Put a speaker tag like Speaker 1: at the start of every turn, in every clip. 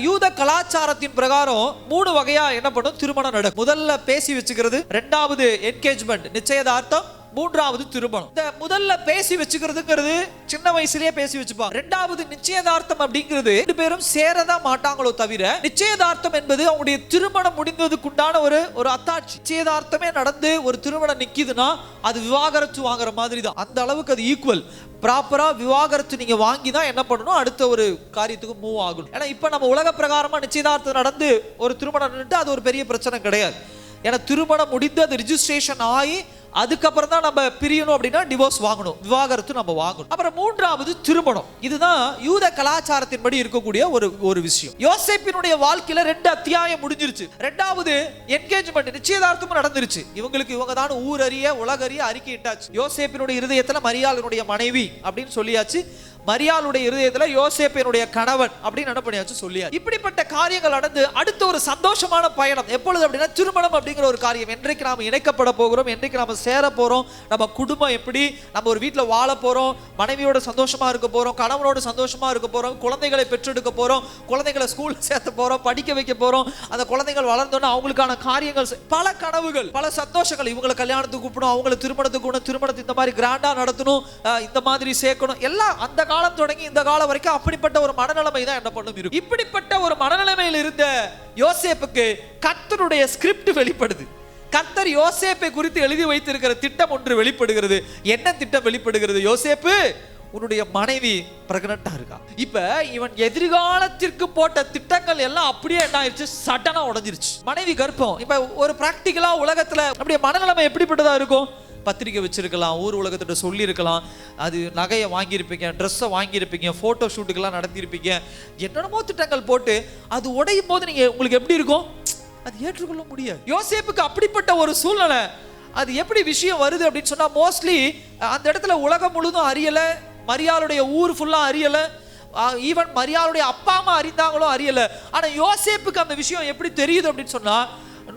Speaker 1: யூத கலாச்சாரத்தின் பிரகாரம் 3 வகையா என்ன பண்ணும், திருமணம் நடக்கும். முதல்ல பேசி வச்சுக்கிறது, 2வது என்கேஜ்மெண்ட் நிச்சயதார்த்தம், 3வது திருமணம். இந்த முதல்ல பேசி வச்சுக்கிறதுங்கிறது சின்ன வயசுலயே பேசி வச்சுப்பாங்க. 2வது நிச்சயதார்த்தம் அப்படிங்கிறது 2 பேரும் சேரதான் மாட்டாங்களோ தவிர, நிச்சயதார்த்தம் என்பது அவங்களுடைய திருமணம் முடிந்ததுக்குண்டான ஒரு அத்தாட்சி. நிச்சயதார்த்தமே நடந்து ஒரு திருமணம் நிக்குதுன்னா அது விவாகரத்து வாங்குற மாதிரி தான். அந்த அளவுக்கு அது ஈக்குவல். ப்ராப்பரா விவாகரத்து நீங்க வாங்கி தான் என்ன பண்ணணும், அடுத்த ஒரு காரியத்துக்கு மூவ் ஆகணும். ஏன்னா இப்ப நம்ம உலக பிரகாரமா நிச்சயதார்த்தம் நடந்து ஒரு திருமணம் நின்று அது ஒரு பெரிய பிரச்சனை கிடையாது. ஏன்னா திருமணம் முடிந்து அது ரிஜிஸ்ட்ரேஷன் ஆகி அதுக்கப்புறம் தான் நம்ம பிரியணும் அப்படின்னா டிவோர்ஸ் வாங்கணும், விவாகரத்து நம்ம வாங்கணும். அப்புறம் 3வது திருமணம். இதுதான் யூத கலாச்சாரத்தின்படி இருக்கக்கூடிய ஒரு விஷயம். யோசேப்பினுடைய வாழ்க்கையில 2 அத்தியாயம் முடிஞ்சிருச்சு. 2வது என்கேஜ்மெண்ட் நிச்சயதார்த்தமும் நடந்துருச்சு. இவங்க தான் ஊர் அறிய உலகறிய அறிக்கையிட்டாச்சு. யோசேப்பினுடைய இருதயத்துல மரியாளுடைய மனைவி அப்படின்னு சொல்லியாச்சு, மரியாளுடைய இருதயத்துல யோசேப்பினுடைய கணவன் அப்படின்னு என்ன பண்ணியாச்சு சொல்லியாச்சு. இப்படிப்பட்ட காரியங்கள் நடந்து அடுத்த ஒரு சந்தோஷமான பயணம் எப்பொழுது அப்படின்னா திருமணம் அப்படிங்கிற ஒரு காரியம். என்றைக்கு நாம இணைக்கப்பட போகிறோம், என்றைக்கு நாம சேர போறோம், நம்ம குடும்பம் எப்படி, நம்ம ஒரு வீட்டில் வாழ போறோம், மனைவியோட சந்தோஷமா இருக்க போறோம், கணவனோட சந்தோஷமா இருக்க போறோம், குழந்தைகளை பெற்றெடுக்க போறோம், குழந்தைகளை ஸ்கூல்ல சேர்த்த போறோம், படிக்க வைக்க போறோம், அந்த குழந்தைகள் வளர்ந்தோன்னா அவங்களுக்கான காரியங்கள், பல கனவுகள், பல சந்தோஷங்கள். இவங்களை கல்யாணத்துக்கு கூப்பிடணும், அவங்களை திருமணத்துக்கு கூப்பிடணும், திருமணத்தை இந்த மாதிரி கிராண்டா நடத்தணும், இந்த மாதிரி சேர்க்கணும், எல்லாம் அந்த காலம் தொடங்கி இந்த காலம் வரைக்கும் அப்படிப்பட்ட ஒரு மனநிலைமை தான் என்ன பண்ணும் இருக்கு. இப்படிப்பட்ட ஒரு மனநிலைமையில் இருந்த யோசேப்புக்கு கர்த்தருடைய ஸ்கிரிப்ட் வெளிப்படுது. கர்த்தர் யோசேப்பை குறித்து எழுதி வைத்திருக்கிற திட்டம் ஒன்று வெளிப்படுகிறது. என்ன திட்டம் வெளிப்படுகிறது? யோசேப்பு, உன்னுடைய மனைவி பிரெக்னண்டா இருக்கா. இப்ப இவன் எதிர்காலத்திற்கு போட்ட திட்டங்கள் எல்லாம் அப்படியே என்ன ஆயிடுச்சு, சடனா உடைஞ்சிருச்சு. மனைவி கர்ப்பம். இப்ப ஒரு பிராக்டிகலா உலகத்துல அப்படியே மனநிலைமை எப்படிப்பட்டதா இருக்கும்? பத்திரிக்கை வச்சிருக்கலாம், ஊர் உலகத்திட்ட சொல்லியிருக்கலாம், அது நகையை வாங்கியிருப்பீங்க, ட்ரெஸ்ஸை வாங்கியிருப்பீங்க, ஃபோட்டோ ஷூட்டுக்கெல்லாம் நடத்தியிருப்பீங்க, என்னென்னமோ திட்டங்கள் போட்டு அது உடையும் போது நீங்கள் உங்களுக்கு எப்படி இருக்கும்? அது ஏற்றுக்கொள்ள முடியாது. யோசேப்புக்கு அப்படிப்பட்ட ஒரு சூழ்நிலை. அது எப்படி விஷயம் வருது அப்படின்னு சொன்னால், மோஸ்ட்லி அந்த இடத்துல உலகம் முழுதும் அறியலை, மரியாளுடைய ஊர் ஃபுல்லாக அறியலை, ஈவன் மரியாளுடைய அப்பா அம்மா அறிந்தாங்களோ அறியலை. ஆனால் யோசேப்புக்கு அந்த விஷயம் எப்படி தெரியுது அப்படின்னு சொன்னால்,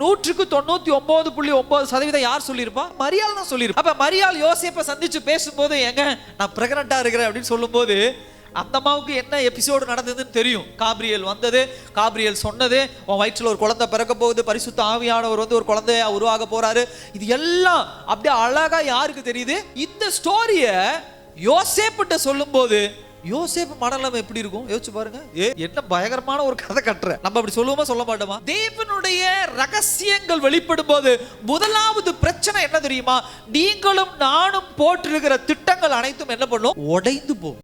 Speaker 1: 99.9% யார் சொல்லியிருப்பா? மரியாள் தான் சொல்லியிருப்பா. அப்ப மரியாள் யோசேப்பை சந்திச்சு பேசும்போது, எங்க நான் பிரெக்னண்டா இருக்கிறேன் அப்படின்னு சொல்லும்போது, அந்த அம்மாவுக்கு என்ன எபிசோடு நடந்ததுன்னு தெரியும். காப்ரியேல் வந்தது, காப்ரியேல் சொன்னது, உன் வயிற்றில் ஒரு குழந்தை பிறக்க போகுது, பரிசுத்த ஆவியானவர் வந்து ஒரு குழந்தைய உருவாக போறாரு. இது எல்லாம் அப்படியே அழகா யாருக்கு தெரியுது? இந்த ஸ்டோரிய யோசேப்பிட்ட சொல்லும் போது யோசேப்பு மனநிலைமை எப்படி இருக்கும் யோசிச்சு பாருங்க. என்ன பயங்கரமான ஒரு கதை கட்டுற. நம்ம அப்படி சொல்லுவோமா, சொல்ல மாட்டோமா? தேவனுடைய ரகசியங்கள் வெளிப்படும் போது முதலாவது பிரச்சனை என்ன தெரியுமா? நீங்களும் நானும் போட்டிருக்கிற திட்டங்கள் அனைத்தும் என்ன பண்ணும்? உடைந்து போகும்.